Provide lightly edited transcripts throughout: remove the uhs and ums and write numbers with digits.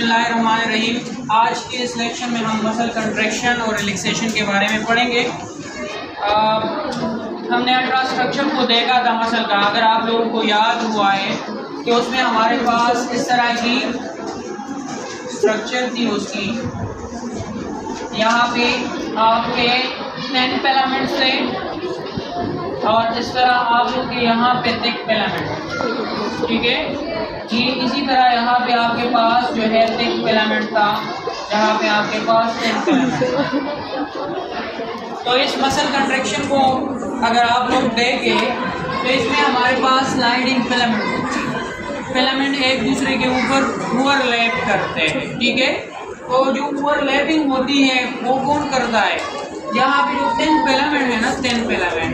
बिस्मिल्लाहिर्रहमानिर्रहीम। आज के इस लेक्चर में हम मसल कंट्रैक्शन और रिलैक्सेशन के बारे में पढ़ेंगे। हमने अल्ट्रा स्ट्रक्चर को देखा था मसल का, अगर आप लोगों को याद हुआ है कि उसमें हमारे पास इस तरह की स्ट्रक्चर थी उसकी। यहाँ पे आपके 10 फिलामेंट्स थे और इस तरह आप लोग के यहाँ पे थिक फिलामेंट, ठीक है। ये इसी तरह यहाँ पे आपके पास जो है थिक फिलामेंट था, जहाँ पे आपके पास थिन फिलामेंट। तो इस मसल कंट्रैक्शन को अगर आप लोग देखें तो इसमें हमारे पास स्लाइडिंग फिलामेंट एक दूसरे के ऊपर ओवरलैप करते हैं, ठीक है। तो जो ओवरलैपिंग होती है वो कौन करता है? यहाँ पे जो थिन फिलामेंट है ना, थिन फिलामेंट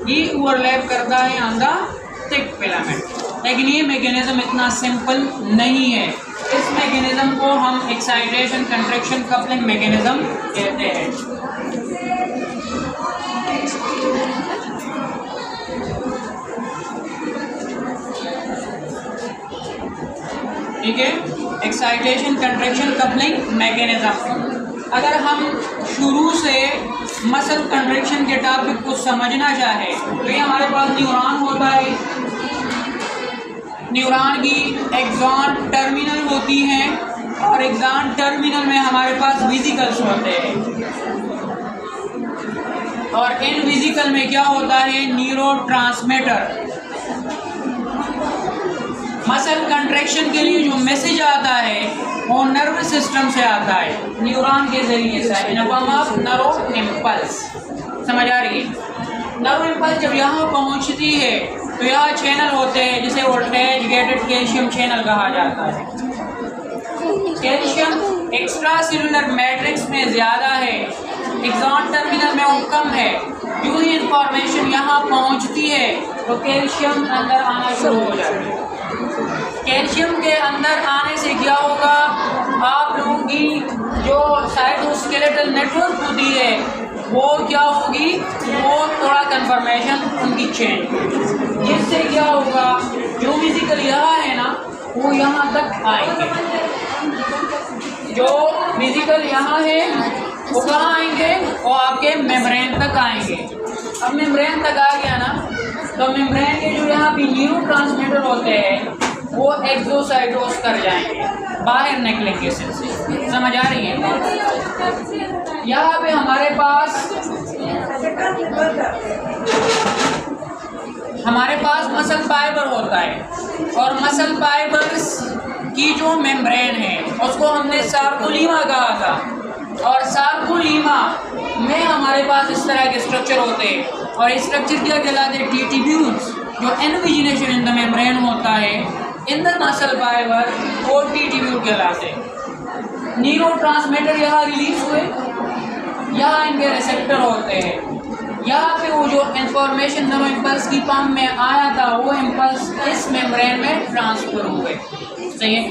ये ओवरलैप करता है ऑन द थिक फिलामेंट। लेकिन ये मैकेनिज्म इतना सिंपल नहीं है। इस मैकेनिज्म को हम एक्साइटेशन कंट्रैक्शन कपलिंग मैकेनिज्म कहते हैं। ठीक है, एक्साइटेशन कंट्रैक्शन कपलिंग मैकेनिज्म। अगर हम शुरू से मसल कंट्रैक्शन के टॉपिक को समझना चाहे तो ये हमारे पास न्यूरॉन होता है। न्यूरॉन की एक्सॉन टर्मिनल होती हैं और एक्सॉन टर्मिनल में हमारे पास वेसिकल्स होते हैं और इन वेसिकल में क्या होता है? न्यूरोट्रांसमीटर। मसल कंट्रैक्शन के लिए जो मैसेज आता है वो नर्व सिस्टम से आता है, न्यूरॉन के जरिए से, in form of nerve impulse. समझ आ रही है? नर्व इम्पल्स जब यहाँ पहुँचती है तो यहाँ चैनल होते हैं जिसे वोल्टेज गेटेड कैल्शियम चैनल कहा जाता है। कैल्शियम एक्स्ट्रा सेलुलर मैट्रिक्स में ज़्यादा है, एक्सॉन टर्मिनल में वो कम है। जो ही इंफॉर्मेशन यहाँ पहुँचती है तो कैल्शियम अंदर आना शुरू हो जाता है। कैल्शियम के अंदर आने से क्या होगा? आप लोगों की जो साइटोस्केलेटल नेटवर्क होती है वो क्या होगी? वो थोड़ा कन्फर्मेशन उनकी चेंज, जिससे क्या होगा? जो फिजिकल यहाँ है ना वो यहाँ तक आएंगे। जो फिजिकल यहाँ है वो कहाँ आएंगे? वो आपके मेम्ब्रेन तक आएंगे। अब मेम्ब्रेन तक आ गया ना तो मेम्ब्रेन के जो यहाँ पे न्यूरोट्रांसमीटर होते हैं वो एक्सोसाइटोस कर जाएंगे, बाहर निकलेंगे सेल से। समझ आ रही है? यहाँ पे हमारे पास मसल फाइबर होता है और मसल फाइबर्स की जो मेम्ब्रेन है उसको हमने सार्कोलीमा कहा था। और सार्कोलीमा में हमारे पास इस तरह के स्ट्रक्चर होते हैं और स्ट्रक्चर क्या कहलाते हैं? टी-ट्यूब्यूल्स। जो इनविजिनेशन इन द मेम्ब्रेन होता है इन द मसल फाइबर वो टी-ट्यूब्यूल कहलाते हैं। न्यूरोट्रांसमीटर यहाँ रिलीज हुए, यहाँ इनके रिसेप्टर होते हैं। यहाँ पे वो जो इंफॉर्मेशन नर्व इम्पल्स की फॉर्म में आया था वो इम्पल्स इस मेम्ब्रेन में ट्रांसफर हुए। सही है।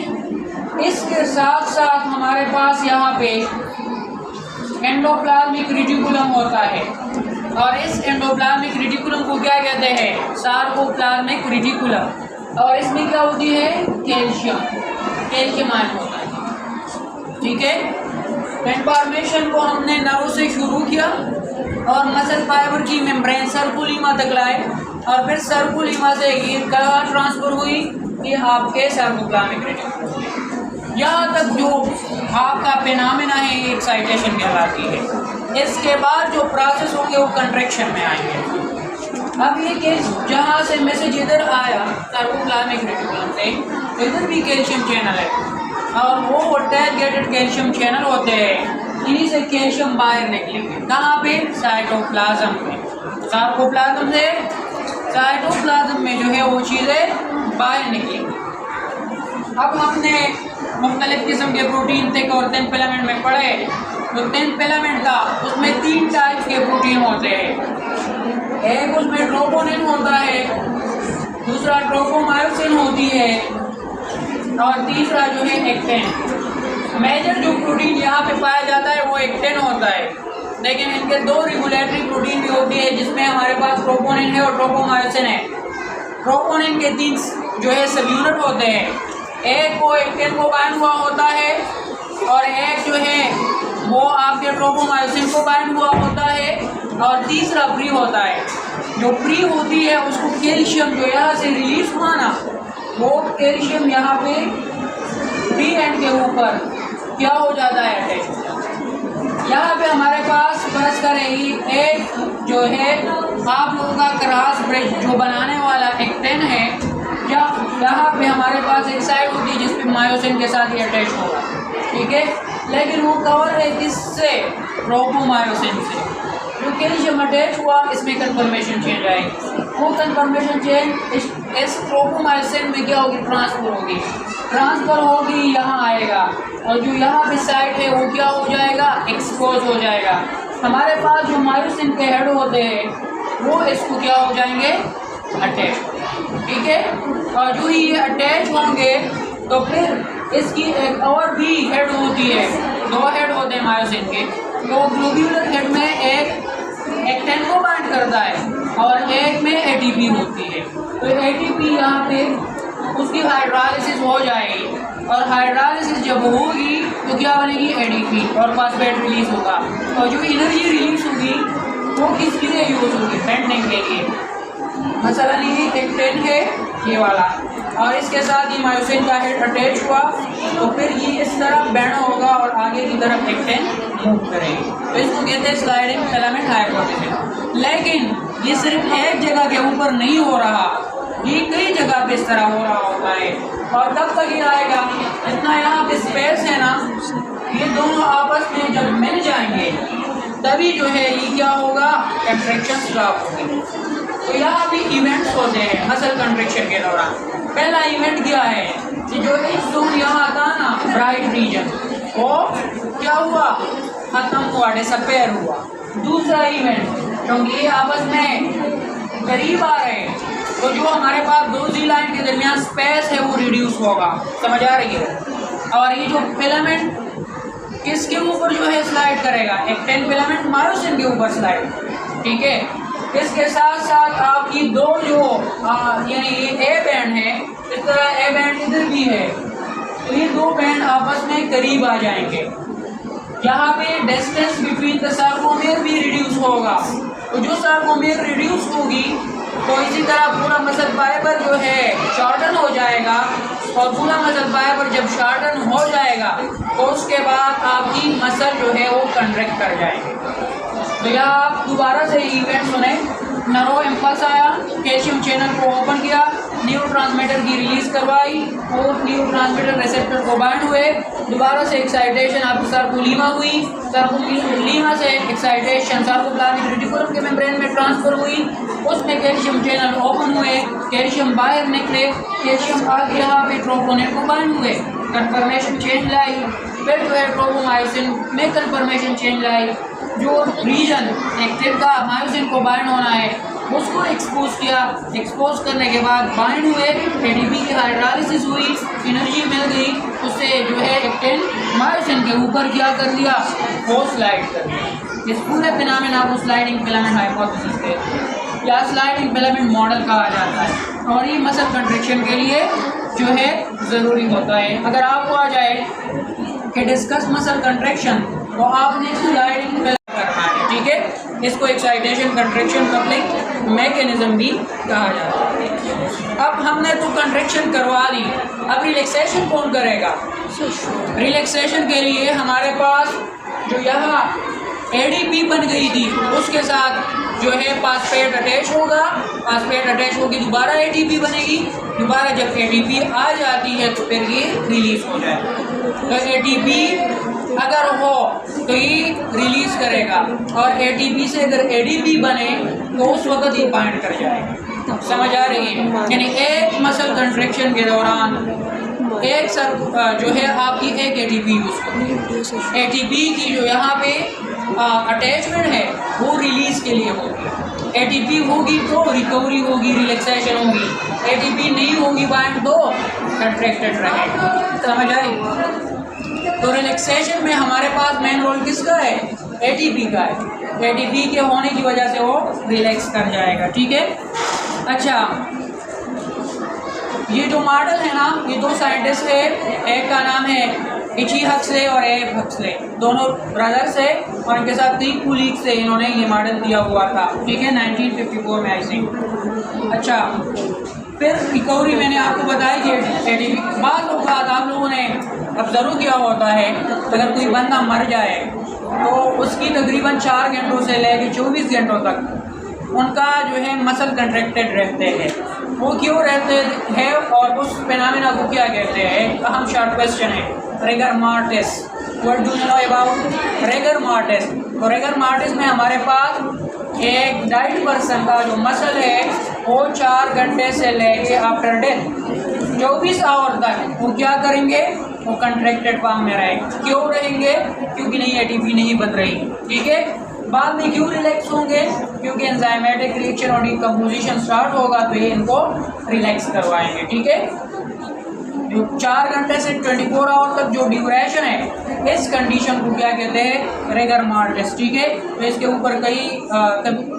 इसके साथ साथ हमारे पास यहाँ पे एंडोप्लाज्मिक रेटिकुलम होता है और इस एंडोप्लाज्मिक रेटिकुलम को क्या कहते हैं? Sarcoplasmic reticulum. और इसमें क्या होती है? कैल्शियम आयन होता है, ठीक है। इंफॉर्मेशन को हमने नर्व से शुरू किया और मसल फाइबर की मेम्ब्रेन सर्कुलीमा तक लाए और फिर सर्कुलीमा से ये कहाँ ट्रांसफर हुई? ये आपके सार्कोप्लाज्मिक रेटिकुलम। यहाँ तक जो आपका फिनोमेना है ये एक्साइटेशन कहलाती है। इसके बाद जो प्रोसेस होंगे वो कंट्रैक्शन में आएंगे। अब ये केस जहाँ से मैसेज इधर आया सार्कोप्लाज्मिक रेटिकुलम से, इधर भी कैल्शियम चैनल है और वो वोल्टेज गेटेड कैल्शियम चैनल होते हैं। इन्हीं से कैल्शियम बाहर निकलेंगे। कहाँ पे? साइटोप्लाज्म में। सार्कोप्लाज्म से साइटोप्लाज्म में जो है वो चीज़ें बाहर निकलेंगी। अब हमने मुख्तलिफ किस्म के प्रोटीन थिक और थिन फिलामेंट में पढ़े। तो थिन फिलामेंट था उसमें 3 टाइप के प्रोटीन होते हैं। एक उसमें ट्रोपोनिन होता है, दूसरा ट्रोपोमायोसिन होती है और तीसरा जो है एक्टिन। मेजर जो प्रोटीन यहाँ पे पाया जाता है वो एक्टिन होता है, लेकिन इनके 2 रेगुलेटरी प्रोटीन भी होती है जिसमें हमारे पास ट्रोपोनिन है और ट्रोपोमायोसिन है। ट्रोपोनिन के 3 जो है सब यूनिट होते हैं। एक को एक्टिन को बाइंड हुआ होता है और एक जो है वो आपके ट्रोपोमायोसिन को बाइंड हुआ होता है, और तीसरा प्री होता है। जो प्री होती है उसको कैल्शियम जो यहाँ से रिलीज हुआ ना, वो कैल्शियम यहाँ पे प्री एंड के ऊपर क्या हो जाता है, अटैच। यहाँ पे हमारे पास फर्ज करेंगी एक जो है आप लोगों का क्रॉस ब्रिज जो बनाने वाला एक्टेन है, या यहाँ पे हमारे पास एक साइड होती है जिसपे मायोसिन के साथ ये अटैच होगा, ठीक है। लेकिन वो कवर है किससे, ट्रोपोमायोसिन से। जो कैल्शियम अटैच हुआ इसमें कन्फर्मेशन चेंज आएगी, वो कन्फर्मेशन चेंज इस ट्रोपोमायोसिन में क्या होगी, ट्रांसफर होगी, ट्रांसफर होगी यहाँ आएगा, और जो यहाँ पे साइड है वो क्या हो जाएगा, एक्सपोज हो जाएगा। हमारे पास जो मायोसिन के हेड होते हैं वो इसको क्या हो जाएंगे, अटैच, ठीक है। और जो ये अटैच होंगे तो फिर इसकी एक और भी हेड होती है, दो हेड होते हैं मायोसिन के। तो ग्लोब्यूलर हेड में एक एक्टेन को बाइंड करता है और एक में एटीपी होती है। तो एटीपी यहाँ पे उसकी हाइड्रोलाइसिस हो जाएगी, और हाइड्रोलाइसिस जब होगी तो क्या बनेगी, एडीपी, और फास्फेट रिलीज होगा। और जो एनर्जी रिलीज होगी वो किस लिए यूज होगी, बेंडिंग के लिए। मसलन ये एक्टेन है ये वाला, और इसके साथ ही मायोसिन का हेड अटैच हुआ, तो फिर ये इस तरह बेंड होगा और आगे की तरफ एक्टेन मूव करेगी। तो इसको कहते हैं स्लाइडिंग फिलामेंट हाइपोथेसिस। लेकिन ये सिर्फ एक जगह के ऊपर नहीं हो रहा, ये कई जगह पे इस तरह हो रहा होता है। और कब तक ये आएगा, इतना यहाँ पे स्पेस है ना, ये दोनों आपस में जब मिल जाएंगे तभी जो है ये क्या होगा, कंट्रैक्शन स्टॉप होगी। तो यहाँ भी इवेंट्स होते हैं मसल कंट्रैक्शन के दौरान। पहला इवेंट क्या है कि जो इस जोन यहाँ था ना, ब्राइट रीजन, वो क्या हुआ, खत्म हुआ, डिसअपेयर हुआ। दूसरा इवेंट, क्योंकि ये आपस में करीब आ रहे हैं तो जो हमारे पास दो जी लाइन के दरमियान स्पेस है वो रिड्यूस होगा, समझ आ रही है। और ये जो फिलामेंट किसके ऊपर जो है स्लाइड करेगा, एक्टेन फिलामेंट मायोसिन के ऊपर स्लाइड, ठीक है। इसके साथ साथ आपकी दो जो यानी ये ए बैंड है, इस तरह ए बैंड इधर भी है, तो ये दो बैंड आपस में करीब आ जाएंगे। यहाँ पे डिस्टेंस बिटवीन द सार्कोमेयर भी रिड्यूस होगा। तो जो सार्कोमेयर रिड्यूस होगी तो इसी तरह पूरा मसल फाइबर जो है शॉर्टन हो जाएगा, और पूरा मसल फाइबर जब शॉर्टन हो जाएगा तो उसके बाद आपकी मसल जो है वो कंट्रैक्ट कर जाएगी। तो यहाँ आप दोबारा से इवेंट सुने, नर्व इम्पल्स आया, कैल्शियम चैनल को ओपन किया, न्यूरोट्रांसमीटर की रिलीज करवाई, और न्यूरोट्रांसमीटर रिसेप्टर को बाइंड हुए, दोबारा से एक्साइटेशन आपकी सार्कोलीमा हुई, सार्कोलीमा से एक्साइटेशन सार्कोप्लाज्मिक रेटिकुलम के मेम्ब्रेन में ट्रांसफर हुई, उसमें कैल्शियम चैनल ओपन हुए, कैल्शियम बाहर निकले, कैल्शियम आगे यहाँ पे ट्रोपोनेट को बाइंड हुए, कन्फर्मेशन चेंज लाई, फिर जो है ट्रोपोमायोसिन में कन्फर्मेशन चेंज लाई। जो रीजन एक्टिव का मायोसिन को बाइंड होना है उसको एक्सपोज किया, एक्सपोज करने के बाद बाइंड हुए, एडीपी की हाइड्रोलाइसिस हुई, एनर्जी मिल गई, उससे जो है एक्टेन मायोसिन के ऊपर क्या कर दिया, वो स्लाइड कर दिया। इस पूरे फिनोमेना को स्लाइडिंग फिलामेंट हाइपोथेसिस कहते या स्लाइडिंग फिलामेंट मॉडल कहा जाता है, और ये मसल कंट्रैक्शन के लिए जो है ज़रूरी होता है। अगर आपको आ जाए कि डिस्कस मसल कंट्रैक्शन, तो आपने स्लाइडिंग करना है, ठीक है। इसको एक्साइटेशन कंट्रैक्शन कपलिंग मैकेनिज्म भी कहा जाता है। अब हमने तो कंट्रैक्शन करवा ली, अब रिलैक्सेशन कौन करेगा। रिलैक्सेशन के लिए हमारे पास जो यहाँ एडीपी बन गई थी उसके साथ जो है फास्फेट अटैच होगा, फास्फेट अटैच होगी, दोबारा एटीपी बनेगी, दोबारा जब एटीपी आ जाती है तो फिर ये रिलीज हो जाएगा। तो एटीपी अगर हो तो ये रिलीज करेगा, और एटीपी से अगर एडीपी बने तो उस वक्त ये बाइंड कर जाएगा, समझ आ रही है। यानी एक मसल कंट्रैक्शन के दौरान एक सर जो है आपकी एक एटीपी यूज करेगी, एटीपी की जो यहाँ पे अटैचमेंट है वो रिलीज के लिए होगी। एटीपी होगी तो रिकवरी होगी, रिलैक्सेशन होगी, एटीपी नहीं होगी बाइंड तो कंट्रैक्टेड रहेगा, समझ आई। तो रिलैक्सेशन में हमारे पास मेन रोल किसका है, एटीपी का है। एटीपी के होने की वजह से वो रिलैक्स कर जाएगा, ठीक है। अच्छा, ये जो मॉडल है ना, ये दो साइंटिस्ट है, एक का नाम है इची हक्सले और एफ हक्सले दोनों ब्रदर्स है और इनके साथ 3 कुलीग से इन्होंने ये मॉडल दिया हुआ था, ठीक है, 1954 में आई थिंक। अच्छा, फिर रिकवरी मैंने आपको बताया कि एटीपी बाद आप लोगों ने ऑब्जर्व किया होता है, अगर कोई बंदा मर जाए तो उसकी तकरीबन 4 घंटों से लेकर 24 घंटों तक उनका जो है मसल कंट्रैक्टेड रहते हैं। वो क्यों रहते हैं और उस फिनोमेना को क्या कहते हैं? अहम शॉर्ट क्वेश्चन है। Rigor mortis, what do you know about rigor mortis? तो रिगर मॉर्टिस में हमारे पास एक डाइट पर्सन का जो मसल है वो 4 घंटे से लेके आफ्टर डेथ 24 आवर तक वो क्या करेंगे? वो कंट्रैक्टेड फॉर्म में रहेंगे। क्यों रहेंगे? क्योंकि नहीं एटीपी नहीं बन रही, ठीक है। बाद में क्यों रिलैक्स होंगे? क्योंकि एंजाइमेटिक रिएक्शन और डिकम्पोजिशन स्टार्ट होगा तो ये इनको रिलैक्स करवाएंगे, ठीक है। जो 4 घंटे से 24 आवर तक जो ड्यूरेशन है इस कंडीशन को क्या कहते हैं? रिगर मॉर्टिस, ठीक है। तो इसके ऊपर कई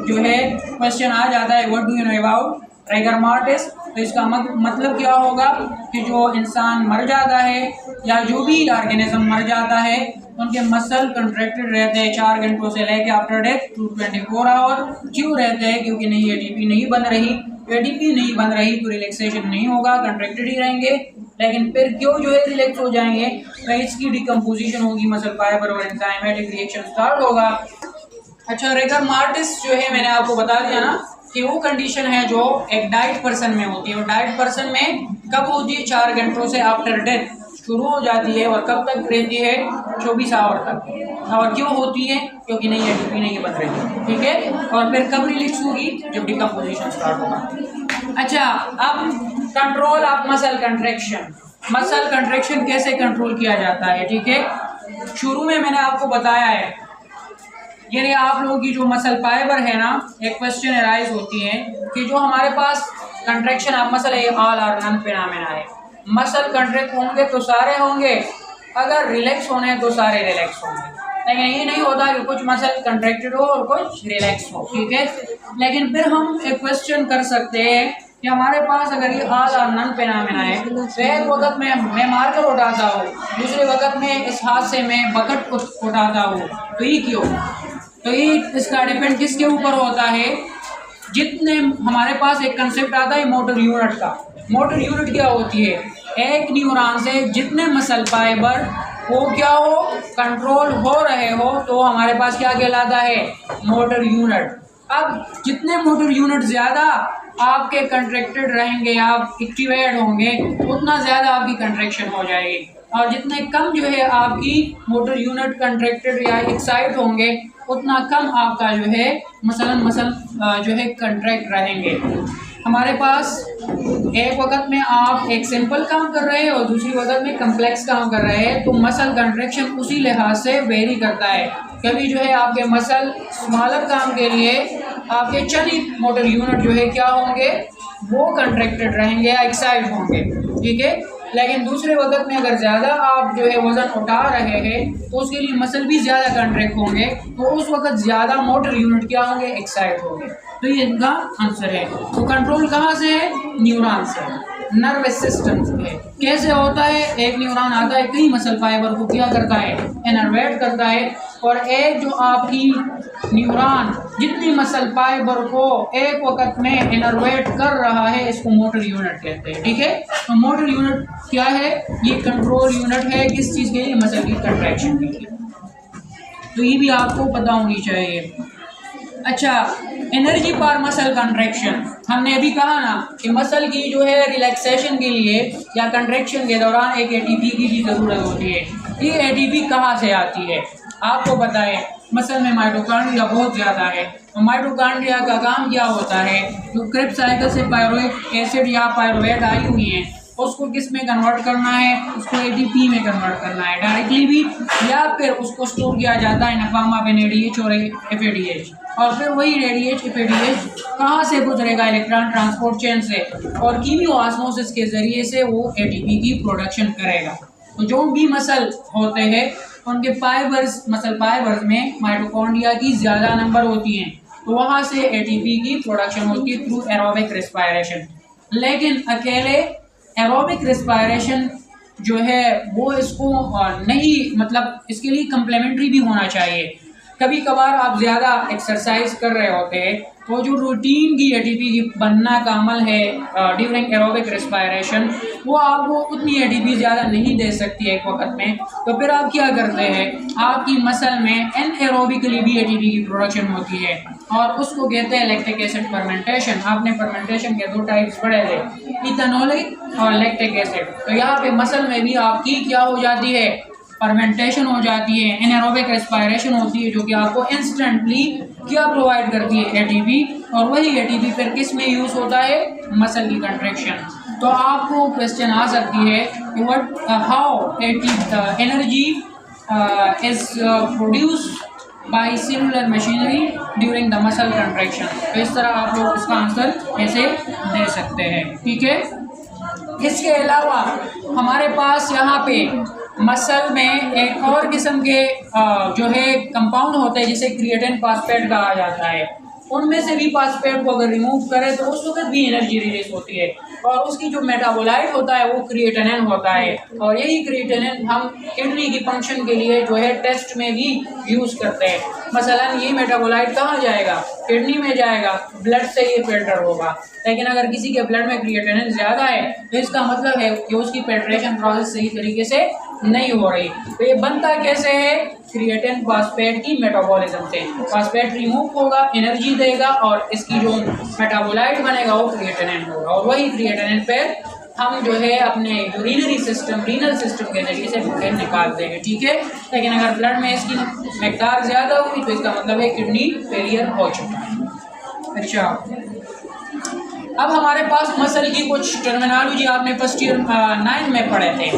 जो है क्वेश्चन आ जाता है, what do you know about rigor mortis? तो इसका मतलब क्या होगा कि जो इंसान मर जाता है या जो भी ऑर्गेनिज्म मर जाता है उनके मसल कंट्रैक्टेड रहते हैं 4 घंटों से लेके आफ्टर डेथ टू 24 आवर। क्यों रहते हैं? क्योंकि नहीं एटीपी नहीं बन रही। एटीपी नहीं बन रही तो रिलैक्सेशन नहीं होगा, कंट्रैक्टेड ही रहेंगे। लेकिन फिर क्यों जो है रिलैक्स हो जाएंगे? तो इसकी डिकम्पोजिशन होगी, मसल फाइबर और एंजाइमेटिक रिएक्शन स्टार्ट होगा। अच्छा, रिगर मॉर्टिस जो है मैंने आपको बता दिया ना कि वो कंडीशन है जो एक डाइट पर्सन में होती है। और डाइट पर्सन में कब होती है? 4 घंटों से आफ्टर डेथ शुरू हो जाती है और कब तक रहती है? 24 आवर तक। और क्यों होती है? क्योंकि नहीं एटीपी नहीं बन रही, ठीक है। और फिर कब रिलीज होगी? जब डिकम्पोजिशन स्टार्ट होगा। अच्छा, अब control of muscle contraction. Muscle contraction कैसे कंट्रोल किया जाता है, ठीक है। शुरू में मैंने आपको बताया है, यानी आप लोगों की जो मसल फाइबर है ना, एक क्वेश्चन अराइज होती है कि जो हमारे पास कंट्रैक्शन ऑफ मसल है ऑल और नन फिनोमेना है। मसल कंट्रैक्ट होंगे तो सारे होंगे, अगर रिलैक्स होने हैं तो सारे रिलैक्स होंगे। लेकिन ये नहीं होता कि कुछ मसल कंट्रैक्टेड हो और कुछ रिलैक्स हो, ठीक है। लेकिन फिर हम एक क्वेश्चन कर सकते हैं कि हमारे पास अगर ये ऑल और नन फिनोमेना है तो एक वक्त में मैं मार्कर उठाता हूँ, दूसरे वक्त में इस हाथ से मैं बकेट उठाता हूँ, तो ये क्यों? तो ये इसका डिपेंड किसके ऊपर होता है? जितने हमारे पास एक कंसेप्ट आता है मोटर यूनिट का। मोटर यूनिट क्या होती है? एक न्यूरॉन से जितने मसल फाइबर वो क्या हो कंट्रोल हो रहे हो तो हमारे पास क्या कहलाता है? Motor unit. अब जितने मोटर यूनिट ज़्यादा आपके कंट्रैक्टेड रहेंगे, आप एक्टिवेट होंगे, उतना ज़्यादा आपकी कंट्रैक्शन हो जाएगी। और जितने कम जो है आपकी मोटर यूनिट कंट्रैक्टेड या एक्साइट होंगे उतना कम आपका जो है मसल जो है कंट्रैक्ट रहेंगे। हमारे पास एक वक्त में आप एक सिंपल काम कर रहे हैं और दूसरी वक्त में कम्प्लेक्स काम कर रहे हैं, तो मसल कंट्रैक्शन उसी लिहाज से वेरी करता है। कभी जो है आपके मसल स्मॉलर काम के लिए आपके चंद मोटर यूनिट जो है क्या होंगे? वो कंट्रैक्टेड रहेंगे या एक्साइट होंगे, ठीक है। लेकिन दूसरे वक्त में अगर ज़्यादा आप जो है वज़न उठा रहे हैं तो उसके लिए मसल भी ज़्यादा कंट्रैक्ट होंगे, तो उस वक्त ज़्यादा मोटर यूनिट क्या होंगे? एक्साइट होंगे। तो ये इनका आंसर है। तो कंट्रोल कहाँ से है? न्यूरॉन से, नर्वस सिस्टम से है। कैसे होता है? एक न्यूरॉन आता है, कई मसल फाइबर को क्या करता है? इनर्वेट करता है। और एक जो आपकी न्यूरॉन जितनी मसल फाइबर को एक वक्त में इनर्वेट कर रहा है इसको मोटर यूनिट कहते हैं, ठीक है। तो मोटर यूनिट क्या है? ये कंट्रोल यूनिट है। किस चीज़ के लिए? मसल की कंट्रैक्शन के लिए। तो ये भी आपको पता होनी चाहिए। अच्छा, एनर्जी फॉर मसल कंट्रैक्शन, हमने अभी कहा ना कि मसल की जो है रिलैक्सेशन के लिए या कंट्रैक्शन के दौरान एक एटीपी की भी ज़रूरत होती है। ये एटीपी कहाँ से आती है? आपको पता है मसल में माइटोकॉन्ड्रिया बहुत ज़्यादा है। तो माइटोकॉन्ड्रिया का काम क्या होता है? जो क्रेब्स साइकिल से पायरुवेट एसिड या पायरुवेट आई हुई हैं उसको किस में कन्वर्ट करना है? उसको एटीपी में कन्वर्ट करना है डायरेक्टली भी, या फिर उसको स्टोर किया जाता है नफामा पे एनएडीएच और एफएडीएच। और फिर वही रेडिएच एफएडीएच कहाँ से गुजरेगा? इलेक्ट्रॉन ट्रांसपोर्ट चेन से, और कीमियो ऑस्मोसिस के ज़रिए से वो एटीपी की प्रोडक्शन करेगा। तो जो भी मसल होते हैं उनके फाइबर्स, मसल फाइबर्स में माइटोकॉन्ड्रिया की ज़्यादा नंबर होती हैं, तो वहाँ से एटीपी की प्रोडक्शन होती है थ्रू एरोबिक रेस्पिरेशन। लेकिन अकेले एरोबिक रेस्पिरेशन जो है वो इसको नहीं, मतलब इसके लिए कम्प्लीमेंट्री भी होना चाहिए। कभी कभार आप ज़्यादा एक्सरसाइज कर रहे होते हैं तो जो रूटीन की एटीपी की बनना का अमल है ड्यूरिंग एरोबिक रेस्पिरेशन, वो आपको उतनी एटीपी ज़्यादा नहीं दे सकती है एक वक्त में। तो फिर आप क्या करते हैं, आपकी मसल में एनएरोबिकली भी एटीपी की प्रोडक्शन होती है और उसको कहते हैं लैक्टिक एसिड फर्मेंटेशन। आपने फर्मेंटेशन के 2 टाइप्स पढ़े थे, इथेनॉलिक और लैक्टिक एसिड। तो यहाँ पे मसल में भी आपकी क्या हो जाती है, फर्मेंटेशन हो जाती है, एनारोबिक रेस्पिरेशन होती है, जो कि आपको इंस्टेंटली क्या प्रोवाइड करती है, एटीपी। और वही एटीपी फिर किस में यूज़ होता है, मसल की कंट्रैक्शन। तो आपको क्वेश्चन आ सकती है कि what how energy is produced by cellular machinery during the muscle contraction. तो इस तरह आप लोग इसका आंसर ऐसे दे सकते हैं, ठीक है। इसके अलावा हमारे पास यहाँ पे मसल में एक और किस्म के जो है कंपाउंड होते हैं जिसे क्रिएटिन फास्फेट कहा जाता है। उनमें से भी फास्फेट को अगर रिमूव करें तो उस वक्त भी एनर्जी रिलीज होती है और उसकी जो मेटाबोलाइट होता है वो क्रिएटिनिन होता है। और यही क्रिएटिनिन हम किडनी की फंक्शन के लिए जो है टेस्ट में भी यूज़ करते हैं। मसलन ये मेटाबोलाइट कहाँ जाएगा, किडनी में जाएगा, ब्लड से ये फिल्टर होगा। लेकिन अगर किसी के ब्लड में क्रिएटिनिन ज़्यादा है तो इसका मतलब है कि उसकी फिल्ट्रेशन प्रोसेस सही तरीके से नहीं हो रही। तो ये बनता कैसे है, क्रिएटिन फास्फेट की मेटाबॉलिज्म से। फास्फेट रिमूव होगा, एनर्जी देगा और इसकी जो मेटाबोलाइट बनेगा वो क्रिएटिनिन होगा और वही क्रिएटिनिन फिर हम जो है अपने यूरिनरी सिस्टम, रीनल सिस्टम के जरिए से फिर निकालते हैं, ठीक है। लेकिन अगर ब्लड में इसकी मकदार ज़्यादा हुई तो इसका मतलब है किडनी फेलियर हो चुका है। अच्छा, अब हमारे पास मसल की कुछ टर्मिनोलॉजी आपने फर्स्ट ईयर 9 में पढ़े थे,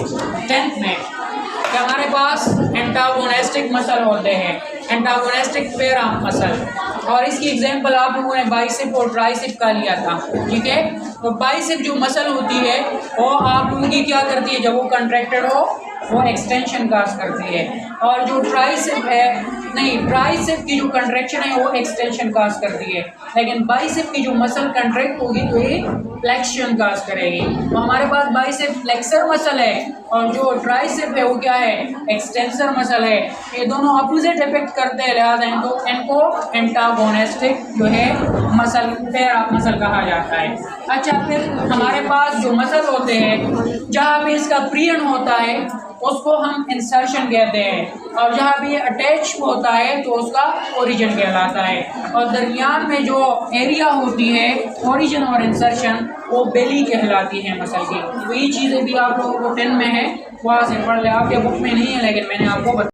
10th में, कि हमारे पास एंटागोनिस्टिक मसल होते हैं, एंटागोनिस्टिक पैराम मसल। और इसकी एग्जांपल आप लोगों ने बाइसेप और ट्राइसेप का लिया था, ठीक है। तो बाइसेप जो मसल होती है वो आप लोगों की क्या करती है, जब वो कंट्रैक्टेड हो वो एक्सटेंशन काज करती है। और जो ट्राइसेप है, नहीं, ट्राइसेप की जो कंट्रैक्शन है वो एक्सटेंशन काज करती है। लेकिन बाइसेप की जो मसल कंट्रैक्ट होगी तो ये फ्लेक्शन काज करेगी। तो हमारे पास बाइसेप फ्लेक्सर मसल है और जो ट्राइसेप है वो क्या है, एक्सटेंसर मसल है। ये दोनों अपोजिट इफेक्ट करते हैं, लिहाजा इनको एंटागोनिस्टिक जो है मसल, पैर मसल कहा जाता है। अच्छा, फिर हमारे पास जो मसल होते हैं जहाँ पे इसका प्रियन होता है उसको हम इंसर्शन कहते हैं और जहाँ भी ये अटैच होता है तो उसका ओरिजिन कहलाता है। और दरमियान में जो एरिया होती है ओरिजिन और इंसर्शन वो बेली कहलाती है मसल की। तो ये चीज़ें भी आप लोगों को 10 में है, वहाँ से पढ़ ले, आपके बुक में नहीं है लेकिन मैंने आपको